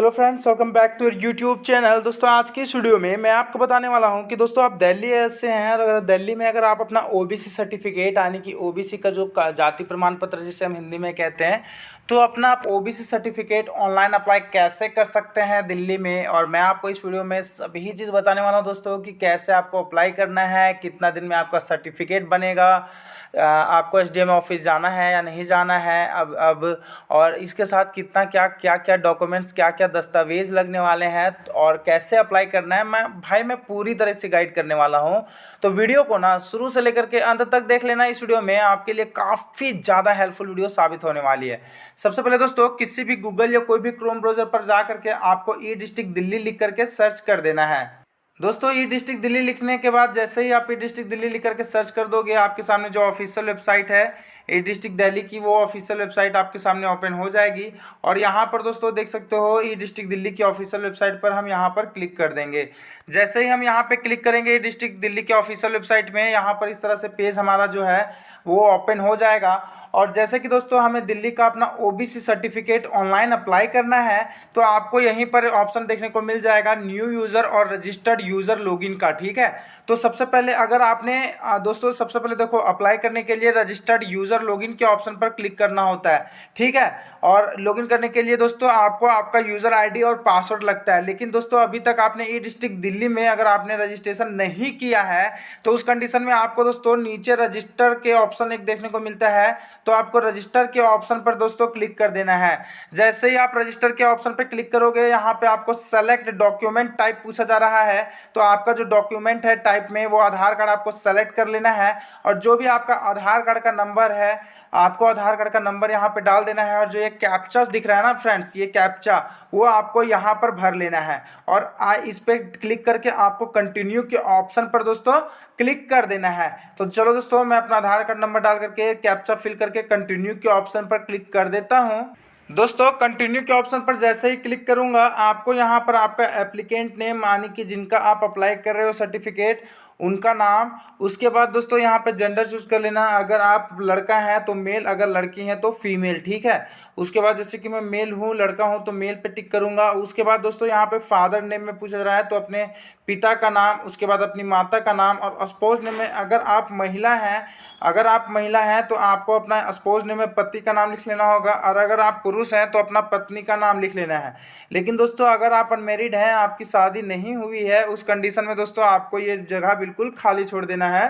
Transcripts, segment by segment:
Hello friends, welcome back to YouTube channel. दोस्तों आज की इस वीडियो में मैं आपको बताने वाला हूं कि दोस्तों आप दिल्ली से हैं और अगर दिल्ली में अगर आप अपना ओबीसी सर्टिफिकेट यानी कि ओबीसी का जो जाति प्रमाण पत्र जिसे हम हिंदी में कहते हैं, तो अपना आप ओबीसी सर्टिफिकेट ऑनलाइन अप्लाई कैसे कर सकते हैं दिल्ली में। और मैं आपको इस वीडियो में सभी चीज़ बताने वाला हूं दोस्तों कि कैसे आपको अप्लाई करना है, कितना दिन में आपका सर्टिफिकेट बनेगा, आपको एसडीएम ऑफिस जाना है या नहीं जाना है अब और इसके साथ कितना क्या डॉक्यूमेंट्स क्या क्या दस्तावेज़ लगने वाले हैं और कैसे अप्लाई करना है। मैं पूरी तरह से गाइड करने वाला हूं। तो वीडियो को ना शुरू से लेकर के अंत तक देख लेना। इस वीडियो में आपके लिए काफ़ी ज़्यादा हेल्पफुल वीडियो साबित होने वाली है। सबसे पहले दोस्तों किसी भी गूगल या कोई भी क्रोम ब्राउज़र पर जा करके आपको ई डिस्ट्रिक्ट दिल्ली लिख करके सर्च कर देना है। दोस्तों ई डिस्ट्रिक्ट दिल्ली लिखने के बाद जैसे ही आप ई डिस्ट्रिक्ट दिल्ली लिख करके सर्च कर दोगे, आपके सामने जो ऑफिशियल वेबसाइट है ई डिस्ट्रिक्ट दिल्ली की, वो ऑफिशियल वेबसाइट आपके सामने ओपन हो जाएगी। और यहाँ पर दोस्तों देख सकते हो ई डिस्ट्रिक्ट दिल्ली की ऑफिशियल वेबसाइट पर हम यहाँ पर क्लिक कर देंगे। जैसे ही हम यहाँ पे क्लिक करेंगे ई डिस्ट्रिक्ट दिल्ली के ऑफिशियल वेबसाइट में, यहाँ पर इस तरह से पेज हमारा जो है वो ओपन हो जाएगा। और जैसे कि दोस्तों हमें दिल्ली का अपना ओबीसी सर्टिफिकेट ऑनलाइन अप्लाई करना है, तो आपको यहीं पर ऑप्शन देखने को मिल जाएगा न्यू यूज़र और रजिस्टर्ड यूज़र लॉगिन का। ठीक है, तो सबसे पहले अगर आपने दोस्तों सबसे पहले देखो अप्लाई करने के लिए रजिस्टर्ड यूज़र लॉगिन के ऑप्शन पर क्लिक करना होता है। ठीक है, और लॉगिन करने के लिए दोस्तों आपको आपका यूज़र आईडी और पासवर्ड लगता है। लेकिन दोस्तों अभी तक आपने ई डिस्ट्रिक्ट दिल्ली में अगर आपने रजिस्ट्रेशन नहीं किया है तो उस कंडीशन में आपको दोस्तों नीचे रजिस्टर के ऑप्शन एक देखने को मिलता है, तो आपको रजिस्टर के ऑप्शन पर दोस्तों क्लिक कर देना है। जैसे ही आप रजिस्टर के ऑप्शन पर क्लिक करोगे, यहाँ पे आपको सेलेक्ट डॉक्यूमेंट टाइप पूछा जा रहा है, तो आपका जो डॉक्यूमेंट है टाइप में वो आधार कार्ड आपको सेलेक्ट कर लेना है। और जो भी आपका आधार कार्ड का नंबर है, आपको आधार कार्ड का नंबर यहाँ पे डाल देना है। और जो ये कैप्चा दिख रहा है ना फ्रेंड्स, ये कैप्चा वो आपको यहाँ पर भर लेना है। और इस पर क्लिक करके आपको कंटिन्यू के ऑप्शन पर दोस्तों क्लिक कर देना है। तो चलो दोस्तों मैं अपना आधार कार्ड नंबर डाल करके कैप्चा फिल करके कंटिन्यू के ऑप्शन पर क्लिक कर देता हूँ। दोस्तों कंटिन्यू के ऑप्शन पर जैसे ही क्लिक करूंगा, आपको यहाँ पर आपका एप्लीकेंट नेम यानी कि जिनका आप अप्लाई कर रहे हो सर्टिफिकेट उनका नाम, उसके बाद दोस्तों यहाँ पे जेंडर चूज कर लेना। अगर आप लड़का हैं तो मेल, अगर लड़की हैं तो फीमेल। ठीक है, उसके बाद जैसे कि मैं मेल हूँ, लड़का हूँ, तो मेल पे टिक करूँगा। उसके बाद दोस्तों यहाँ पे फादर नेम में पूछा जा रहा है, तो अपने पिता का नाम, उसके बाद अपनी माता का नाम। और स्पाउस नेम में अगर आप महिला हैं तो आपको अपना स्पाउस नेम में पति का नाम लिख लेना होगा, और अगर आप पुरुष हैं तो अपना पत्नी का नाम लिख लेना है। लेकिन दोस्तों अगर आप अनमेरिड हैं, आपकी शादी नहीं हुई है, उस कंडीशन में दोस्तों आपको ये जगह बिल्कुल खाली छोड़ देना है।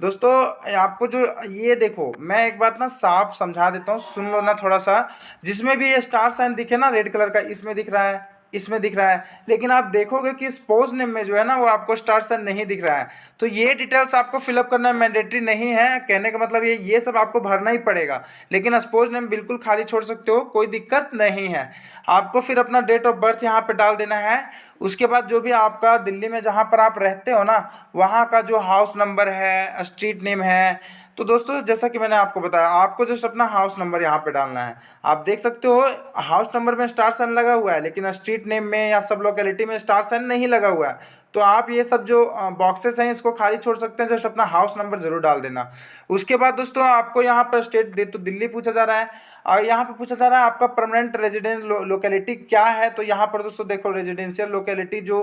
दोस्तों आपको जो ये देखो, मैं एक बात ना साफ समझा देता हूँ, सुन लो ना थोड़ा सा। जिसमें भी ये स्टार साइन दिखे ना रेड कलर का, इसमें दिख रहा है, इसमें दिख रहा है, लेकिन आप देखोगे कि स्पाउस नेम में जो है ना वो आपको स्टार साइन नहीं दिख रहा है। तो ये डिटेल्स आपको फिलअप करना मैंडेटरी नहीं है। कहने का मतलब ये सब आपको भरना ही पड़ेगा। लेकिन स्पाउस नेम बिल्कुल खाली छोड़ सकते हो, कोई दिक्कत नहीं है। आपको फिर अपना डेट ऑफ बर्थ यहाँ पे डाल देना है। उसके बाद जो भी आपका दिल्ली में जहाँ पर आप रहते हो ना, वहाँ का जो हाउस नंबर है, स्ट्रीट नेम है, तो दोस्तों जैसा कि मैंने आपको बताया, आपको जस्ट अपना हाउस नंबर यहाँ पे डालना है। आप देख सकते हो हाउस नंबर में स्टार साइन लगा हुआ है, लेकिन स्ट्रीट नेम में या सब लोकेलिटी में स्टार साइन नहीं लगा हुआ है। तो आप ये सब जो बॉक्सेस हैं इसको खाली छोड़ सकते हैं, जस्ट अपना हाउस नंबर जरूर डाल देना। उसके बाद दोस्तों आपको यहाँ पर स्टेट दे तो दिल्ली पूछा जा रहा है, और यहाँ पे पूछा जा रहा है आपका परमानेंट रेजिडेंस लोकेलिटी क्या है। तो यहाँ पर दोस्तों देखो रेजिडेंशियल लोकेलिटी जो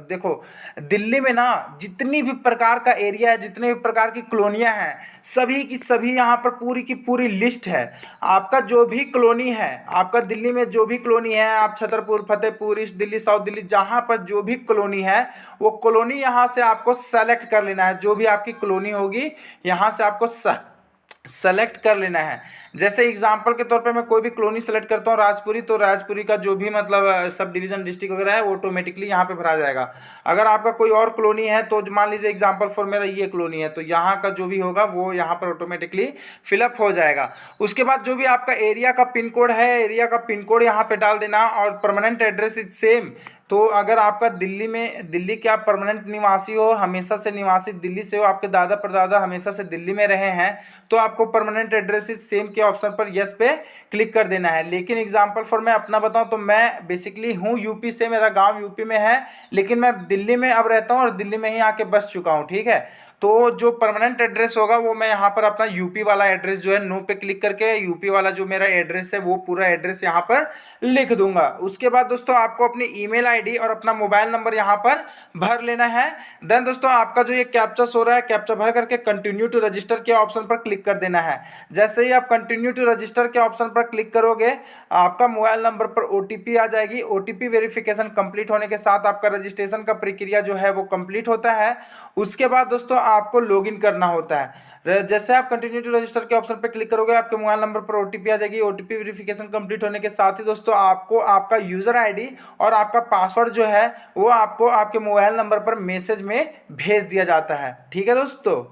देखो दिल्ली में ना जितनी भी प्रकार का एरिया है, जितने भी प्रकार की कॉलोनियाँ हैं, सभी की सभी यहाँ पर पूरी की पूरी लिस्ट है। आपका जो भी कॉलोनी है, आपका दिल्ली में जो भी कॉलोनी है, आप छतरपुर, फतेहपुर, ईस्ट दिल्ली, साउथ दिल्ली, जहाँ पर जो भी कॉलोनी है वो कॉलोनी यहाँ से आपको सेलेक्ट कर लेना है। जो भी आपकी कॉलोनी होगी यहाँ से आपको सेलेक्ट कर लेना है। जैसे एग्जांपल के तौर पे मैं कोई भी कॉलोनी सेलेक्ट करता हूँ राजपुरी, तो राजपुरी का जो भी मतलब सब डिवीजन डिस्ट्रिक्ट वगैरह है वो ऑटोमेटिकली यहाँ पे भरा जाएगा। अगर आपका कोई और कॉलोनी है तो मान लीजिए एग्जांपल फॉर मेरा ये कॉलोनी है, तो यहाँ का जो भी होगा वो यहाँ पर ऑटोमेटिकली फिलअप हो जाएगा। उसके बाद जो भी आपका एरिया का पिन कोड है, एरिया का पिन कोड यहाँ पे डाल देना। और परमानेंट एड्रेस इज सेम। तो अगर आपका दिल्ली के आप परमानेंट निवासी हो, हमेशा से निवासी दिल्ली से हो, आपके दादा परदादा हमेशा से दिल्ली में रहे हैं, तो आपको परमानेंट एड्रेस इज सेम के ऑप्शन पर यस पे क्लिक कर देना है। लेकिन एग्जांपल फॉर मैं अपना बताऊं तो मैं बेसिकली हूं यूपी से, मेरा गांव यूपी में है, लेकिन मैं दिल्ली में अब रहता हूं और दिल्ली में ही आके बस चुका हूं। ठीक है, तो जो परमानेंट एड्रेस होगा वो मैं यहाँ पर अपना यूपी वाला एड्रेस जो है नो पे क्लिक करके यूपी वाला जो मेरा एड्रेस है वो पूरा एड्रेस यहाँ पर लिख दूंगा। उसके बाद दोस्तों आपको अपनी ईमेल आईडी और अपना मोबाइल नंबर यहाँ पर भर लेना है। देन दोस्तों आपका जो ये कैप्चा सो रहा है, कैप्चा भर करके कंटिन्यू टू रजिस्टर के ऑप्शन पर क्लिक कर देना है। जैसे ही आप कंटिन्यू टू रजिस्टर के ऑप्शन पर क्लिक करोगे आपका मोबाइल नंबर पर ओटीपी आ जाएगी। ओटीपी वेरिफिकेशन कंप्लीट होने के साथ आपका रजिस्ट्रेशन का प्रक्रिया जो है वो कंप्लीट होता है। उसके बाद दोस्तों आपको लॉगिन करना होता है। जैसे आप कंटिन्यू टू रजिस्टर के ऑप्शन पर क्लिक करोगे आपके मोबाइल नंबर पर ओटीपी आ जाएगी। ओटीपी वेरिफिकेशन कंप्लीट होने के साथ ही दोस्तों आपको आपका यूजर आईडी और आपका पासवर्ड जो है वो आपको आपके मोबाइल नंबर पर मैसेज में भेज दिया जाता है। ठीक है दोस्तों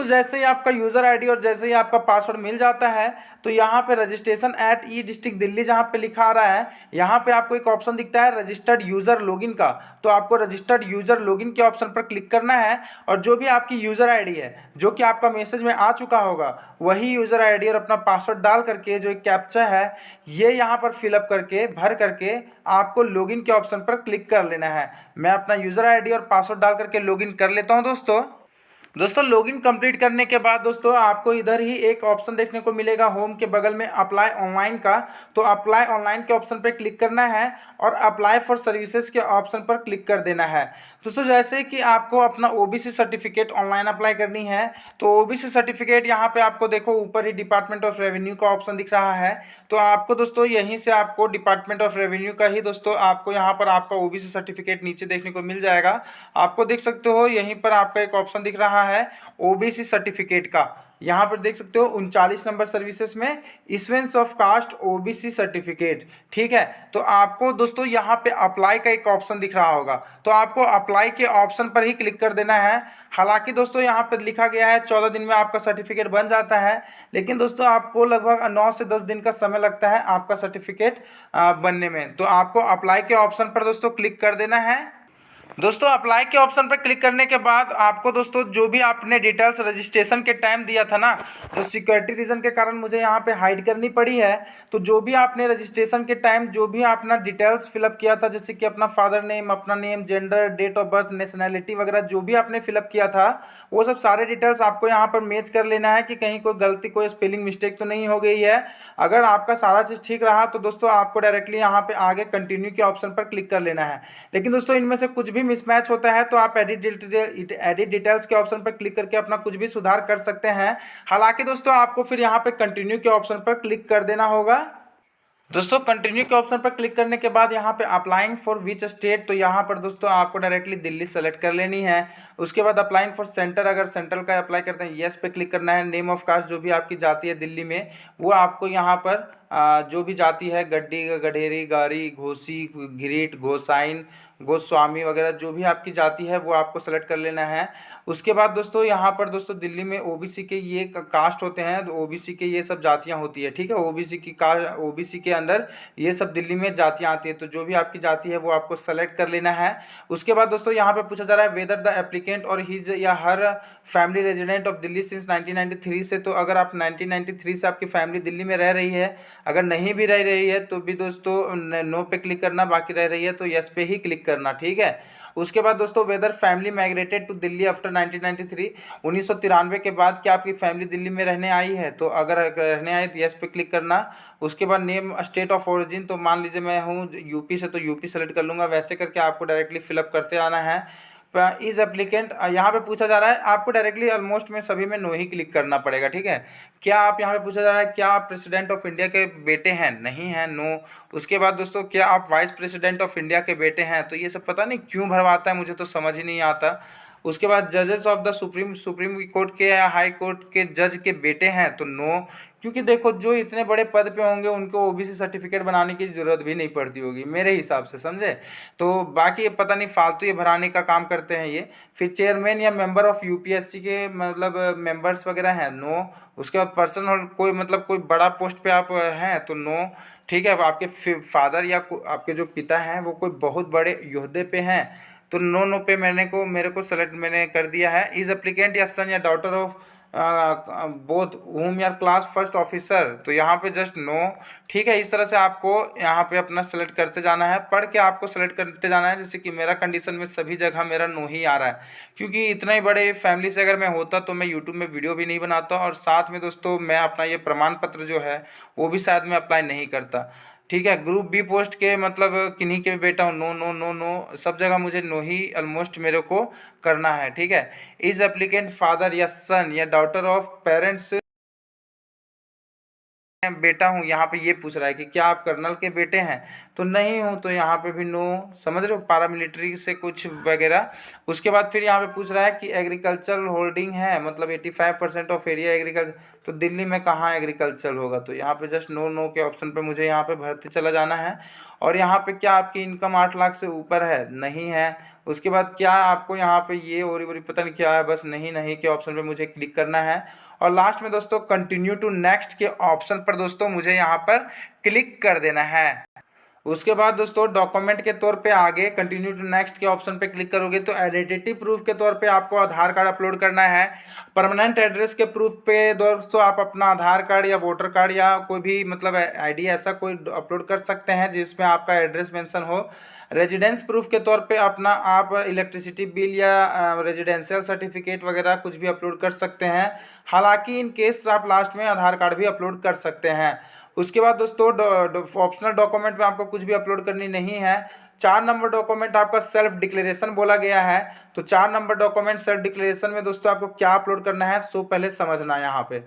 जैसे ही आपका यूज़र आईडी और जैसे ही आपका पासवर्ड मिल जाता है तो यहाँ पे registration at E district Delhi जहाँ पे लिखा आ रहा है यहाँ पे आपको एक ऑप्शन दिखता है रजिस्टर्ड यूज़र लॉगिन का। तो आपको रजिस्टर्ड यूज़र लॉगिन के ऑप्शन पर क्लिक करना है और जो भी आपकी यूज़र आईडी है जो कि आपका मैसेज में आ चुका होगा वही यूज़र आईडी और अपना पासवर्ड डाल करके जो एक कैप्चा है ये यहाँ पर फिलअप करके भर करके आपको लॉगिन के ऑप्शन पर क्लिक कर लेना है। मैं अपना यूज़र आईडी और पासवर्ड डाल करके लॉगिन कर लेता हूँ दोस्तों लॉगिन कंप्लीट करने के बाद दोस्तों आपको इधर ही एक ऑप्शन देखने को मिलेगा होम के बगल में अप्लाई ऑनलाइन का। तो अप्लाई ऑनलाइन के ऑप्शन पर क्लिक करना है और अप्लाई फॉर सर्विसेज के ऑप्शन पर क्लिक कर देना है। दोस्तों जैसे कि आपको अपना ओबीसी सर्टिफिकेट ऑनलाइन अप्लाई करनी है तो ओबीसी सर्टिफिकेट यहाँ पे आपको देखो ऊपर ही डिपार्टमेंट ऑफ रेवेन्यू का ऑप्शन दिख रहा है। तो आपको दोस्तों यहीं से आपको डिपार्टमेंट ऑफ रेवेन्यू का ही दोस्तों आपको यहाँ पर आपका ओबीसी सर्टिफिकेट नीचे देखने को मिल जाएगा। आपको देख सकते हो यहीं पर आपका एक ऑप्शन दिख रहा है ओबीसी सर्टिफिकेट का। यहाँ पर देख सकते हो 39 नंबर सर्विसेज में issuance of caste OBC certificate. ठीक है तो आपको दोस्तों यहाँ पे अप्लाई का एक ऑप्शन दिख रहा होगा तो आपको अप्लाई के ऑप्शन पर ही क्लिक कर देना है। हालांकि दोस्तों यहाँ पर लिखा गया है 14 दिन में आपका सर्टिफिकेट बन जाता है लेकिन दोस्तों आपको लगभग 9 से 10 दिन का समय लगता है आपका सर्टिफिकेट बनने में। तो आपको अप्लाई के ऑप्शन पर दोस्तों क्लिक कर देना है। दोस्तों अप्लाई के ऑप्शन पर क्लिक करने के बाद आपको दोस्तों जो भी आपने डिटेल्स रजिस्ट्रेशन के टाइम दिया था ना तो सिक्योरिटी रीज़न के कारण मुझे यहाँ पे हाइड करनी पड़ी है। तो जो भी आपने रजिस्ट्रेशन के टाइम जो भी अपना डिटेल्स फिलअप किया था जैसे कि अपना फादर नेम, अपना name, gender, date of birth, nationality वगैरह जो भी आपने फिलअप किया था वो सब सारे डिटेल्स आपको यहाँ पर मैच कर लेना है कि कहीं कोई गलती कोई स्पेलिंग मिस्टेक तो नहीं हो गई है। अगर आपका सारा चीज़ ठीक रहा तो दोस्तों आपको डायरेक्टली यहाँ पे आगे कंटिन्यू के ऑप्शन पर क्लिक कर लेना है। लेकिन दोस्तों इनमें से कुछ भी मिसमैच होता है तो आप एडिट डिटेल्स के ऑप्शन पर क्लिक करके अपना कुछ भी सुधार कर सकते हैं। हालांकि दोस्तों आपको फिर यहाँ पे कंटिन्यू के ऑप्शन पर क्लिक कर देना होगा। दोस्तों कंटिन्यू के ऑप्शन पर क्लिक करने के बाद यहाँ पे अप्लाइंग फॉर विच स्टेट तो यहाँ पर दोस्तों आपको डायरेक्टली दिल्ली सेलेक्ट कर लेनी है। उसके बाद अप्लाइंग फॉर सेंटर अगर सेंट्रल का अप्लाई करते हैं येस पे क्लिक करना है। नेम ऑफ कास्ट जो भी आपकी जाति है दिल्ली में वो आपको यहाँ पर जो भी जाति है गड्डी, गढेरी, गारी, घोसी, घिरीट, गोसाइन, गोस्वामी वगैरह जो भी आपकी जाति है वो आपको सेलेक्ट कर लेना है। उसके बाद दोस्तों यहाँ पर दोस्तों दिल्ली में ओबीसी के ये कास्ट होते हैं तो ओबीसी के ये सब जातियाँ होती है। ठीक है ओबीसी की कास्ट ओबीसी के अंदर ये सब दिल्ली में जातियाँ आती है तो जो भी आपकी जाति है वो आपको सेलेक्ट कर लेना है। उसके बाद दोस्तों यहाँ पे पूछा जा रहा है वेदर द एप्लीकेंट और हिज या her family resident of Delhi since 1993 से। तो अगर आप 1993 से आपकी फैमिली दिल्ली में रह रही है, अगर नहीं भी रह रही है तो भी दोस्तों नो पे क्लिक करना, बाकी रह रही है तो यस पे ही क्लिक करना। ठीक है उसके बाद दोस्तों whether family migrated to Delhi after 1993 1993 के बाद क्या आपकी फैमिली दिल्ली में रहने आई है तो अगर रहने आई तो यस पे क्लिक करना। उसके बाद नेम स्टेट ऑफ ओरिजिन तो मान लीजिए मैं हूँ यूपी से तो यूपी सेलेक्ट कर लूँगा। वैसे करके आपको डायरेक्टली फिलअप करते आना है। इज एप्लीकेंट यहाँ पे पूछा जा रहा है आपको डायरेक्टली ऑलमोस्ट में सभी में नो ही क्लिक करना पड़ेगा। ठीक है क्या आप यहाँ पे पूछा जा रहा है क्या आप प्रेसिडेंट ऑफ इंडिया के बेटे हैं, नहीं है, नो। उसके बाद दोस्तों क्या आप वाइस प्रेसिडेंट ऑफ इंडिया के बेटे हैं तो ये सब पता नहीं क्यों भरवाता है, मुझे तो समझ ही नहीं आता। उसके बाद जजेस ऑफ द सुप्रीम कोर्ट के या हाई कोर्ट के जज के बेटे हैं तो नो, क्योंकि देखो जो इतने बड़े पद पे होंगे उनको ओबीसी सर्टिफिकेट बनाने की ज़रूरत भी नहीं पड़ती होगी मेरे हिसाब से, समझे। तो बाकी ये पता नहीं फालतू ये भराने का काम करते हैं ये। फिर चेयरमैन या मेंबर ऑफ यूपीएससी के मतलब मेंबर्स वगैरह हैं, नो। उसके बाद पर्सनल कोई मतलब कोई बड़ा पोस्ट पे आप हैं तो नो। ठीक है आपके फादर या आपके जो पिता हैं वो कोई बहुत बड़े योद्धे पे हैं तो नो पे मेरे को सेलेक्ट मैंने कर दिया है। इज एप्लीकेंट या सन या डॉटर ऑफ बोथ whom यार क्लास फर्स्ट ऑफिसर, तो यहाँ पे जस्ट नो। ठीक है, इस तरह से आपको यहाँ पे अपना सेलेक्ट करते जाना है, पढ़ के आपको सेलेक्ट करते जाना है। जैसे कि मेरा कंडीशन में सभी जगह मेरा नो ही आ रहा है, क्योंकि इतने ही बड़े फैमिली से अगर मैं होता तो मैं यूट्यूब में वीडियो भी नहीं बनाता, और साथ में दोस्तों मैं अपना ये प्रमाण पत्र जो है वो भी शायद मैं अप्लाई नहीं करता। ठीक है, ग्रुप बी पोस्ट के मतलब किन्हीं के भी बेटा हूँ, नो नो नो नो, सब जगह मुझे नो ही ऑलमोस्ट मेरे को करना है। ठीक है, इज एप्लीकेंट फादर या सन या डॉटर ऑफ पेरेंट्स, मैं बेटा हूँ, यहाँ पे ये पूछ रहा है कि क्या आप कर्नल के बेटे हैं, तो नहीं हूँ, तो यहाँ पे भी नो। समझ रहे हो, पारामिलिट्री से कुछ वगैरह। उसके बाद फिर यहाँ पे पूछ रहा है कि एग्रीकल्चर होल्डिंग है, मतलब 85% ऑफ एरिया एग्रीकल्चर, तो दिल्ली में कहाँ एग्रीकल्चर होगा, तो यहाँ पे जस्ट नो नो के ऑप्शन पे मुझे यहाँ पे भरते चला जाना है। और यहाँ पे क्या आपकी इनकम 8 लाख से ऊपर है, नहीं है। उसके बाद क्या आपको यहाँ पे ये और पता नहीं क्या है, बस नहीं नहीं के ऑप्शन पे मुझे क्लिक करना है। और लास्ट में दोस्तों कंटिन्यू टू नेक्स्ट के ऑप्शन पर दोस्तों मुझे यहाँ पर क्लिक कर देना है। उसके बाद दोस्तों डॉक्यूमेंट के तौर पे आगे कंटिन्यू टू नेक्स्ट के ऑप्शन पे क्लिक करोगे तो आइडेंटिटी प्रूफ के तौर पे आपको आधार कार्ड अपलोड करना है। परमानेंट एड्रेस के प्रूफ पे दोस्तों आप अपना आधार कार्ड या वोटर कार्ड या कोई भी मतलब आईडी ऐसा कोई अपलोड कर सकते हैं जिसमें आपका एड्रेस मेंशन हो। रेजिडेंस प्रूफ के तौर पे अपना आप इलेक्ट्रिसिटी बिल या रेजिडेंशियल सर्टिफिकेट वगैरह कुछ भी अपलोड कर सकते हैं। हालांकि इन केस आप लास्ट में आधार कार्ड भी अपलोड कर सकते हैं। उसके बाद दोस्तों ऑप्शनल डॉक्यूमेंट में आपको कुछ भी अपलोड करनी नहीं है। 4 नंबर डॉक्यूमेंट आपका सेल्फ डिक्लेरेशन बोला गया है, तो 4 नंबर डॉक्यूमेंट सेल्फ डिक्लेरेशन में दोस्तों आपको क्या अपलोड करना है सो पहले समझना है। यहाँ पे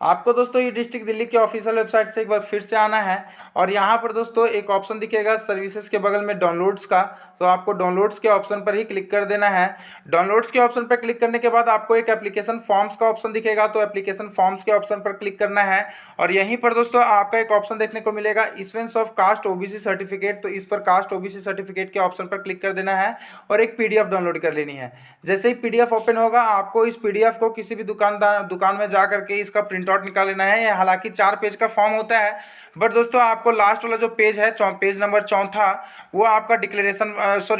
आपको दोस्तों ये डिस्ट्रिक्ट दिल्ली के ऑफिशियल वेबसाइट से एक बार फिर से आना है, और यहाँ पर दोस्तों एक ऑप्शन दिखेगा सर्विसेज के बगल में डाउनलोड्स का, तो आपको डाउनलोड्स के ऑप्शन पर ही क्लिक कर देना है। डाउनलोड्स के ऑप्शन पर क्लिक करने के बाद आपको एक एप्लीकेशन फॉर्म्स का ऑप्शन दिखेगा, तो एप्लीकेशन फॉर्म्स के ऑप्शन पर क्लिक करना है। और यहीं पर दोस्तों आपका एक ऑप्शन देखने को मिलेगा issuance of caste OBC certificate, तो इस पर कास्ट ओबीसी सर्टिफिकेट के ऑप्शन पर क्लिक कर देना है और एक पीडीएफ डाउनलोड कर लेनी है। जैसे ही पीडीएफ ओपन होगा आपको इस पीडीएफ को किसी भी दुकान में जा करके इसका प्रिंट आउट निकाल लेना है। ये हालांकि 4 पेज का फॉर्म होता है, बट दोस्तों आपको लास्ट वाला जो पेज है पेज नंबर 4 वो आपका डिक्लेरेशन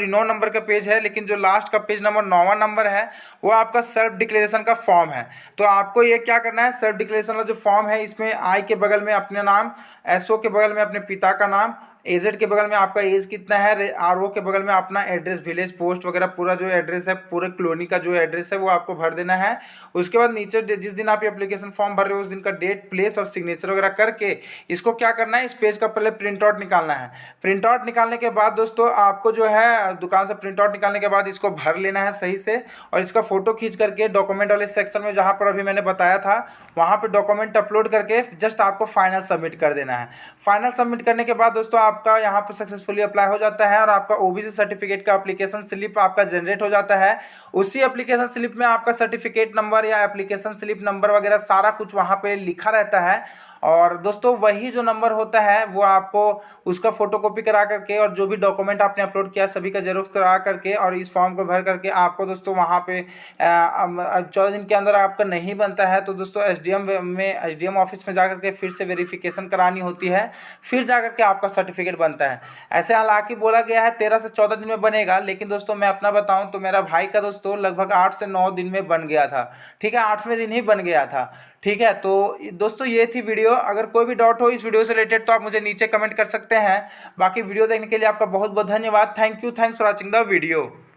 9 नंबर का पेज है, लेकिन जो लास्ट का पेज नंबर 9वां नंबर है वो आपका सेल्फ डिक्लेरेशन का फॉर्म है। तो आपको ये क्या करना है, सेल्फ डिक्लेरेशन का जो फॉर्म है इसमें आई के बगल में अपने नाम, एसओ के बगल में अपने पिता का नाम, एजेड के बगल में आपका एज कितना है, आरओ के बगल में अपना एड्रेस, विलेज, पोस्ट वगैरह पूरा जो एड्रेस है, पूरे कॉलोनी का जो एड्रेस है वो आपको भर देना है। उसके बाद नीचे जिस दिन आप एप्लीकेशन फॉर्म भर रहे हो उस दिन का डेट, प्लेस और सिग्नेचर वगैरह करके इसको क्या करना है, इस पेज का पहले प्रिंट आउट निकालना है। प्रिंट आउट निकालने के बाद दोस्तों आपको जो है दुकान से प्रिंट आउट निकालने के बाद इसको भर लेना है सही से, और इसका फोटो खींच करके डॉक्यूमेंट वाले सेक्शन में जहाँ पर अभी मैंने बताया था वहाँ पर डॉक्यूमेंट अपलोड करके जस्ट आपको फाइनल सबमिट कर देना है। फाइनल सबमिट करने के बाद दोस्तों आपका यहाँ पर सक्सेसफुली अप्लाई हो जाता है और आपका ओबीसी सर्टिफिकेट का एप्लीकेशन स्लिप आपका जनरेट हो जाता है। उसी एप्लीकेशन स्लिप में आपका सर्टिफिकेट नंबर या एप्लीकेशन स्लिप नंबर वगैरह सारा कुछ वहाँ पे लिखा रहता है, और दोस्तों वही जो नंबर होता है वो आपको उसका फोटोकॉपी करा करके और जो भी डॉक्यूमेंट आपने अपलोड किया सभी का जेरोक्स करा करके और इस फॉर्म को भर करके आपको दोस्तों वहाँ पे 14 दिन के अंदर आपका नहीं बनता है तो दोस्तों एसडीएम ऑफिस में जा करके फिर से वेरिफिकेशन करानी होती है, फिर जा करके आपका सर्टिफिकेट बनता है। ऐसे हालांकि बोला गया है 13 से 14 दिन में बनेगा, लेकिन दोस्तों मैं अपना बताऊं तो मेरा भाई का दोस्तों लगभग 8 से 9 दिन में बन गया था। ठीक है, 8वें दिन ही बन गया था। ठीक है, तो दोस्तों ये थी वीडियो। अगर कोई भी डाउट हो इस वीडियो से रिलेटेड तो आप मुझे नीचे कमेंट कर सकते हैं। बाकी वीडियो देखने के लिए आपका बहुत बहुत धन्यवाद। Thank you, thanks for watching the video.